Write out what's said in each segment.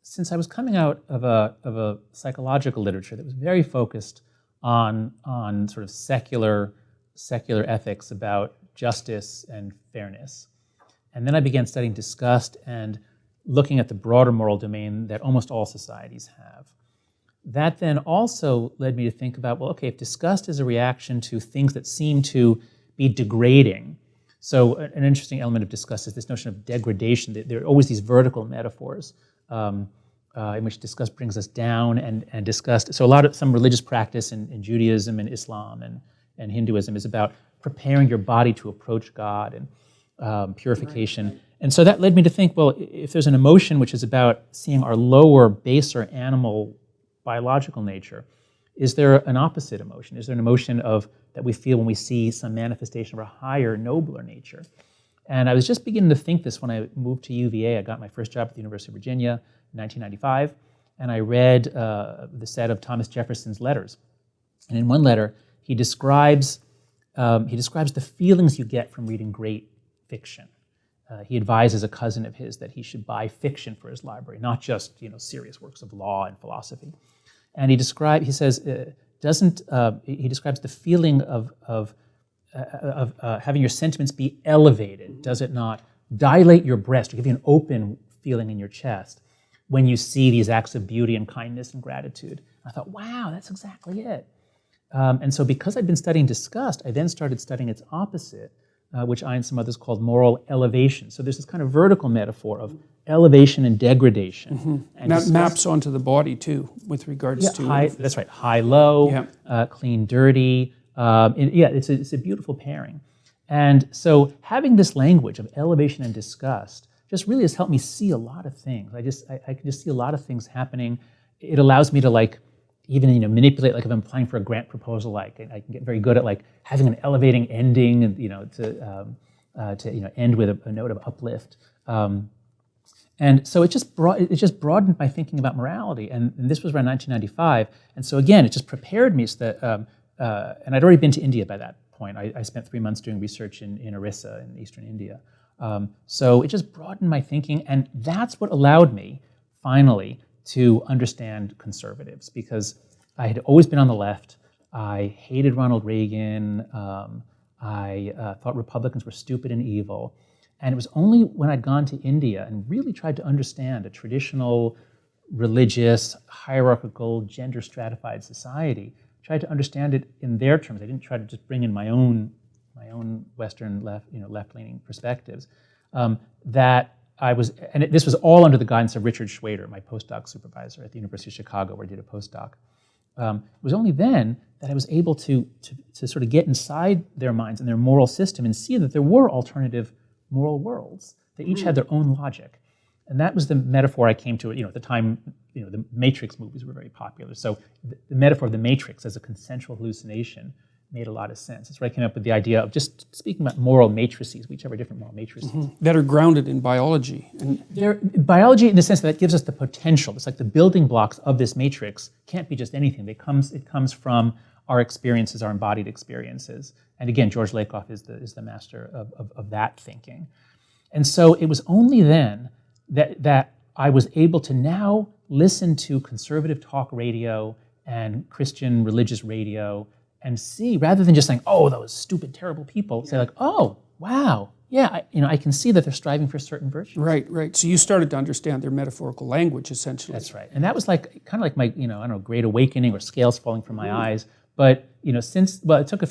since I was coming out of a psychological literature that was very focused on sort of secular ethics about justice and fairness, and then I began studying disgust and looking at the broader moral domain that almost all societies have. That then also led me to think about, well, okay, if disgust is a reaction to things that seem to be degrading, so an interesting element of disgust is this notion of degradation. There are always these vertical metaphors in which disgust brings us down, and disgust. So some religious practice in Judaism and Islam and Hinduism is about preparing your body to approach God and purification. Right. And so that led me to think, well, if there's an emotion which is about seeing our lower, baser animal biological nature, is there an opposite emotion? Is there an emotion that we feel when we see some manifestation of a higher, nobler nature? And I was just beginning to think this when I moved to UVA. I got my first job at the University of Virginia in 1995, and I read the set of Thomas Jefferson's letters. And in one letter, he describes the feelings you get from reading great fiction. He advises a cousin of his that he should buy fiction for his library, not just serious works of law and philosophy. And he describes the feeling of having your sentiments be elevated. Does it not dilate your breast or give you an open feeling in your chest when you see these acts of beauty and kindness and gratitude? I thought, wow, that's exactly it. And so because I'd been studying disgust, I then started studying its opposite, which I and some others called moral elevation. So there's this kind of vertical metaphor of elevation and degradation. Mm-hmm. And that maps onto the body too, with regards to... That's right, high-low, clean-dirty. It's a beautiful pairing. And so having this language of elevation and disgust just really has helped me see a lot of things. I can just see a lot of things happening. It allows me to even manipulate, if I'm applying for a grant proposal, I can get very good at having an elevating ending, and to end with a note of uplift. And so it just broadened my thinking about morality, and this was around 1995. And so again, it just prepared me so that, and I'd already been to India by that point. I spent 3 months doing research in Orissa in eastern India. So it just broadened my thinking, and that's what allowed me finally to understand conservatives, because I had always been on the left. I hated Ronald Reagan. I thought Republicans were stupid and evil. And it was only when I'd gone to India and really tried to understand a traditional, religious, hierarchical, gender-stratified society, tried to understand it in their terms. I didn't try to just bring in my own Western left-leaning perspectives. This was all under the guidance of Richard Schwader, my postdoc supervisor at the University of Chicago, where I did a postdoc. It was only then that I was able to sort of get inside their minds and their moral system and see that there were alternative moral worlds. They each had their own logic. And that was the metaphor I came to. At the time, the Matrix movies were very popular. So the metaphor of the Matrix as a consensual hallucination made a lot of sense. That's where I came up with the idea of just speaking about moral matrices. We each have our different moral matrices. Mm-hmm. That are grounded in biology. And they're biology in the sense that gives us the potential. It's like the building blocks of this matrix can't be just anything. It comes from our experiences, our embodied experiences. And again, George Lakoff is the master of that thinking. And so it was only then that I was able to now listen to conservative talk radio and Christian religious radio and see, rather than just saying, oh, those stupid, terrible people, say oh, wow, yeah, I can see that they're striving for certain virtues. Right. So you started to understand their metaphorical language, essentially. That's right. And that was kind of like my, I don't know, great awakening or scales falling from my eyes. But, it took a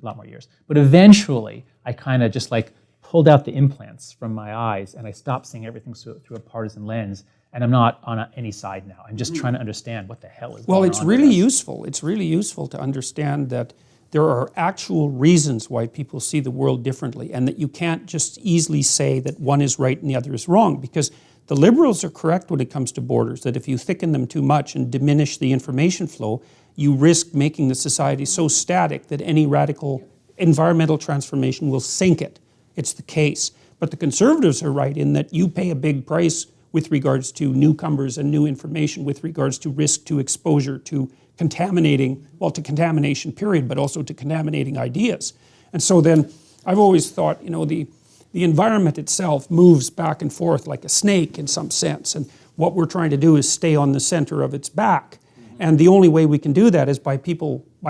lot more years. But eventually, I kind of just pulled out the implants from my eyes, and I stopped seeing everything through a partisan lens. And I'm not on any side now. I'm just trying to understand what the hell is going on. Well, it's really useful. It's really useful to understand that there are actual reasons why people see the world differently, and that you can't just easily say that one is right and the other is wrong, because the liberals are correct when it comes to borders, that if you thicken them too much and diminish the information flow, you risk making the society so static that any radical environmental transformation will sink it. It's the case. But the conservatives are right in that you pay a big price with regards to newcomers and new information, with regards to risk to exposure to contamination period, but also to contaminating ideas. And so then I've always thought, the environment itself moves back and forth like a snake in some sense. And what we're trying to do is stay on the center of its back. And the only way we can do that is by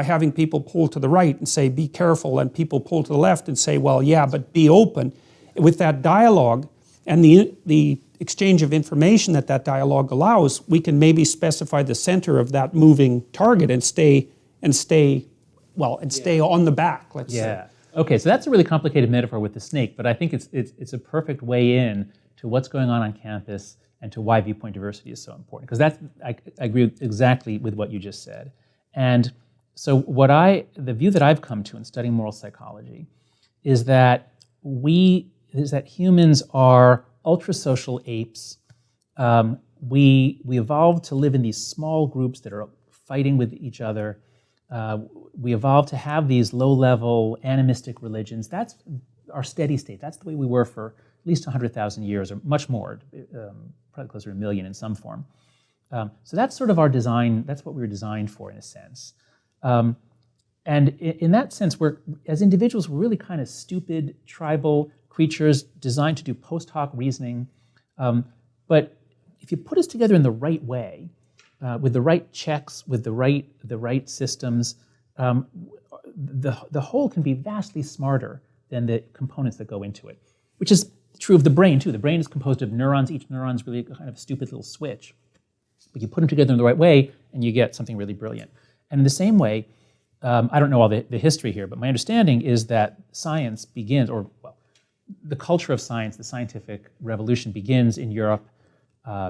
having people pull to the right and say, be careful, and people pull to the left and say, well, yeah, but be open. With that dialogue and the exchange of information that dialogue allows, we can maybe specify the center of that moving target and stay on the back, let's say. Okay, so that's a really complicated metaphor with the snake, but I think it's a perfect way in to what's going on campus and to why viewpoint diversity is so important. Because I agree exactly with what you just said. And so the view that I've come to in studying moral psychology is that humans are ultra-social apes. We evolved to live in these small groups that are fighting with each other. We evolved to have these low-level animistic religions. That's our steady state. That's the way we were for at least 100,000 years, or much more, probably closer to 1 million in some form. So that's sort of our design. That's what we were designed for, in a sense. And in that sense, as individuals, we're really kind of stupid, tribal creatures designed to do post hoc reasoning. But if you put us together in the right way, with the right checks, with the right systems, the whole can be vastly smarter than the components that go into it, which is true of the brain too. The brain is composed of neurons. Each neuron is really a kind of stupid little switch. But you put them together in the right way, and you get something really brilliant. And in the same way, I don't know all the history here, but my understanding is that science begins, the culture of science, the scientific revolution begins in Europe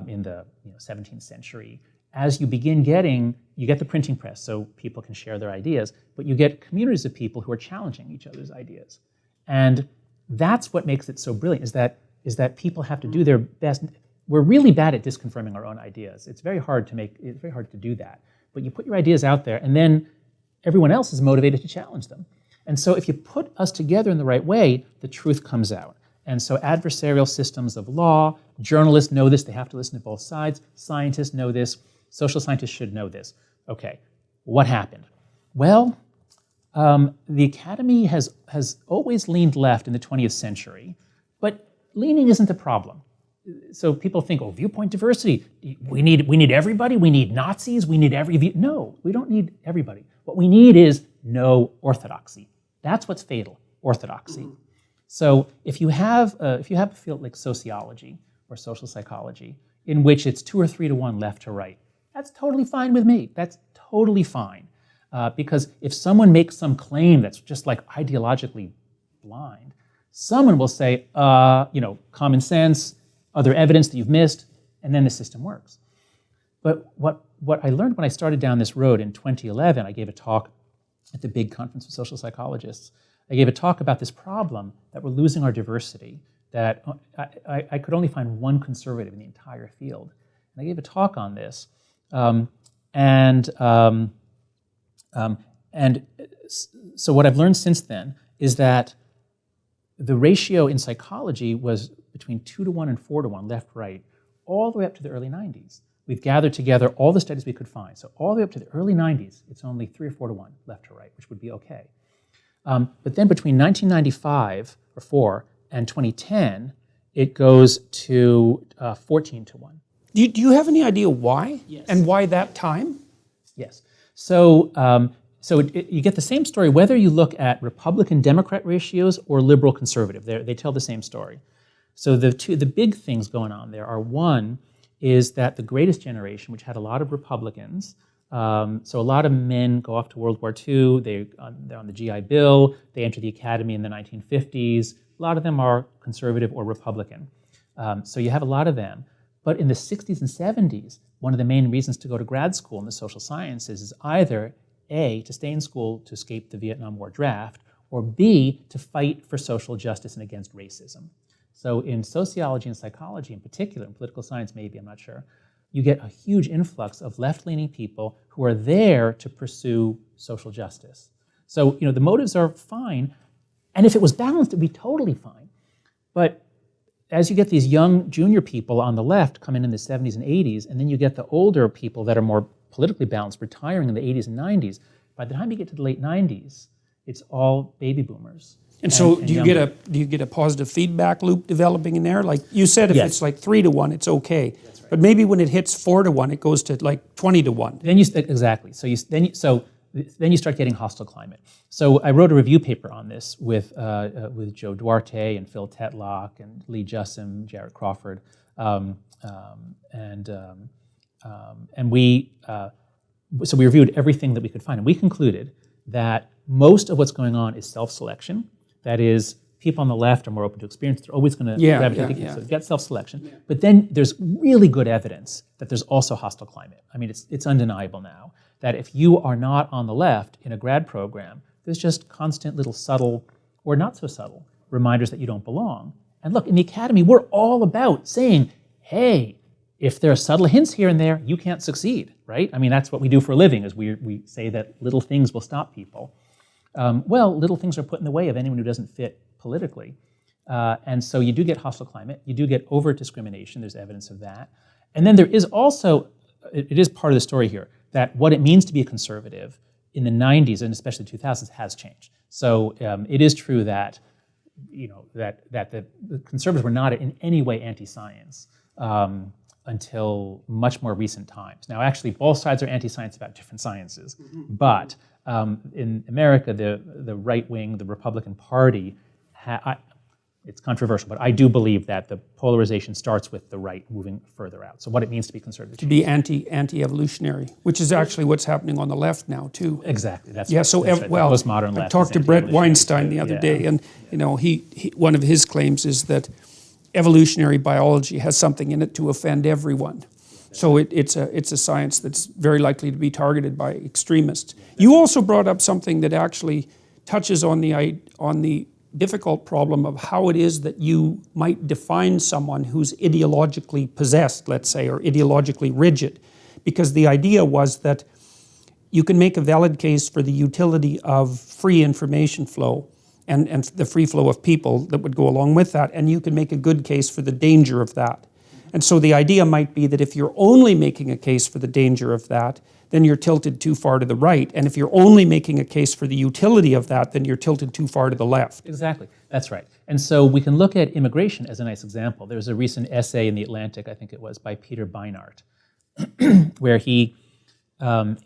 in the 17th century. As you get the printing press, so people can share their ideas, but you get communities of people who are challenging each other's ideas. And that's what makes it so brilliant, is that people have to do their best. We're really bad at disconfirming our own ideas. It's very hard to do that. But you put your ideas out there, and then everyone else is motivated to challenge them. And so if you put us together in the right way, the truth comes out. And so adversarial systems of law, journalists know this, they have to listen to both sides, scientists know this, social scientists should know this. Okay, what happened? Well, the academy has always leaned left in the 20th century, but leaning isn't the problem. So people think, viewpoint diversity, we need everybody, we need Nazis, we need No, we don't need everybody. What we need is no orthodoxy. That's what's fatal, orthodoxy. So if you have a field like sociology or social psychology, in which it's 2 or 3 to 1 left to right, that's totally fine with me. That's totally fine. Because if someone makes some claim that's just like ideologically blind, someone will say, common sense, other evidence that you've missed, and then the system works. But what I learned when I started down this road in 2011, I gave a talk at the big conference of social psychologists. I gave a talk about this problem that we're losing our diversity, that I could only find one conservative in the entire field. And I gave a talk on this. So what I've learned since then is that the ratio in psychology was between 2 to 1 and 4 to 1, left-right, all the way up to the early 90s. We've gathered together all the studies we could find. So all the way up to the early 90s, it's only 3 or 4 to 1, left to right, which would be okay. But then between 1995 or 4 and 2010, it goes to 14 to 1. Do you have any idea why? Yes. And why that time? Yes. So you get the same story whether you look at Republican-Democrat ratios or liberal-conservative. They tell the same story. So the big things going on there are, one is that the greatest generation, which had a lot of Republicans, so a lot of men go off to World War II, they're on the GI Bill, they enter the academy in the 1950s. A lot of them are conservative or Republican. So you have a lot of them. But in the 60s and 70s, one of the main reasons to go to grad school in the social sciences is either A, to stay in school to escape the Vietnam War draft, or B, to fight for social justice and against racism. So in sociology and psychology in particular, in political science maybe, I'm not sure, you get a huge influx of left-leaning people who are there to pursue social justice. So the motives are fine, and if it was balanced, it would be totally fine. But as you get these young junior people on the left come in the 70s and 80s, and then you get the older people that are more politically balanced retiring in the 80s and 90s, by the time you get to the late 90s, it's all baby boomers. And so and do you get a positive feedback loop developing in there? Like you said, if Yes. it's like 3-to-1, it's okay. But maybe when it hits 4-to-1, it goes to like 20-to-1. Then exactly. Then you start getting hostile climate. So I wrote a review paper on this with Joe Duarte and Phil Tetlock and Lee Jussim, Jarrett Crawford, and we reviewed everything that we could find, and we concluded that most of what's going on is self-selection. That is, people on the left are more open to experience. They're always going to gravitate. So you've got self-selection. But then there's really good evidence that there's also hostile climate. I mean, it's undeniable now that if you are not on the left in a grad program, there's just constant little subtle or not so subtle reminders that you don't belong. And look, in the academy, we're all about saying, hey, if there are subtle hints here and there, you can't succeed, right? I mean, that's what we do for a living, is we say that little things will stop people. Well, little things are put in the way of anyone who doesn't fit politically. And so you do get hostile climate. You do get overt discrimination. There's evidence of that. And then there is also, it is part of the story here, that what it means to be a conservative in the 90s and especially 2000s has changed. So it is true that, that the conservatives were not in any way anti-science until much more recent times. Now, actually, both sides are anti-science about different sciences, but in America, the right wing, the Republican Party, it's controversial, but I do believe that the polarization starts with the right moving further out. So what it means to be conservative. To be anti-evolutionary, which is actually what's happening on the left now too. Exactly. That's yeah. Right. So that's right. well, postmodern left. I talked to Brett Weinstein the other day, and he one of his claims is that evolutionary biology has something in it to offend everyone. So it's a science that's very likely to be targeted by extremists. You also brought up something that actually touches on the difficult problem of how it is that you might define someone who's ideologically possessed, let's say, or ideologically rigid. Because the idea was that you can make a valid case for the utility of free information flow and the free flow of people that would go along with that, and you can make a good case for the danger of that. And so the idea might be that if you're only making a case for the danger of that, then you're tilted too far to the right. And if you're only making a case for the utility of that, then you're tilted too far to the left. Exactly. That's right. And so we can look at immigration as a nice example. There's a recent essay in The Atlantic, I think it was, by Peter Beinart, where he starts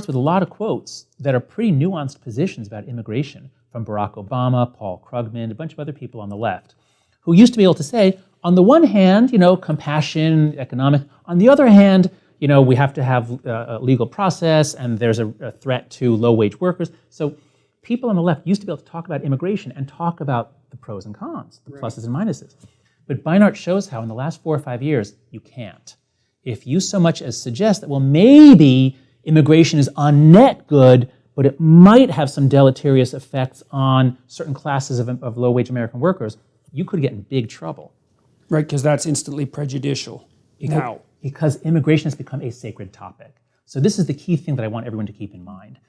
with a lot of quotes that are pretty nuanced positions about immigration from Barack Obama, Paul Krugman, a bunch of other people on the left, who used to be able to say, on the one hand, compassion, economic. On the other hand, we have to have a legal process, and there's a threat to low-wage workers. So people on the left used to be able to talk about immigration and talk about the pros and cons, the pluses and minuses. But Beinart shows how in the last 4 or 5 years, you can't. If you so much as suggest that, well, maybe immigration is on net good, but it might have some deleterious effects on certain classes of low-wage American workers, you could get in big trouble. Right, because that's instantly prejudicial now. Because immigration has become a sacred topic. So this is the key thing that I want everyone to keep in mind.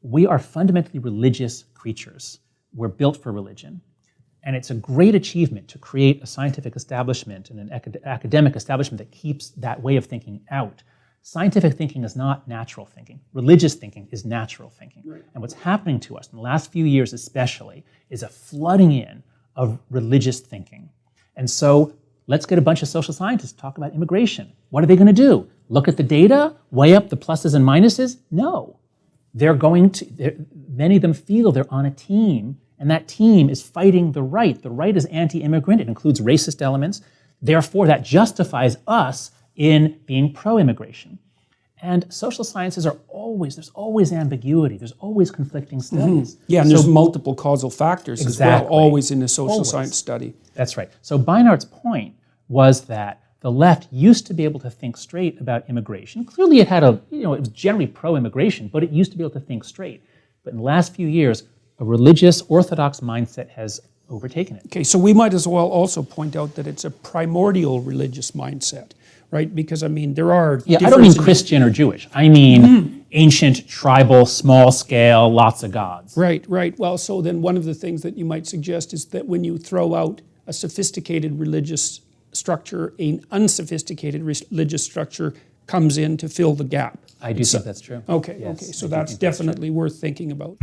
We are fundamentally religious creatures. We're built for religion. And it's a great achievement to create a scientific establishment and an academic establishment that keeps that way of thinking out. Scientific thinking is not natural thinking. Religious thinking is natural thinking. Right. And what's happening to us in the last few years especially is a flooding in of religious thinking. And so let's get a bunch of social scientists to talk about immigration. What are they going to do? Look at the data? Weigh up the pluses and minuses? No. Many of them feel they're on a team, and that team is fighting the right. The right is anti-immigrant. It includes racist elements. Therefore, that justifies us in being pro-immigration. And social sciences there's always ambiguity. There's always conflicting studies. Mm-hmm. Yeah, and there's multiple causal factors as well, always in a social science study. That's right. So Beinart's point was that the left used to be able to think straight about immigration. Clearly it had it was generally pro-immigration, but it used to be able to think straight. But in the last few years, a religious orthodox mindset has overtaken it. Okay, so we might as well also point out that it's a primordial religious mindset. Right, because there are. Yeah, I don't mean Christian or Jewish. I mean ancient, tribal, small scale, lots of gods. Right. Well, so then one of the things that you might suggest is that when you throw out a sophisticated religious structure, an unsophisticated religious structure comes in to fill the gap. I do think that's true. Okay. Yes, So that's definitely worth thinking about.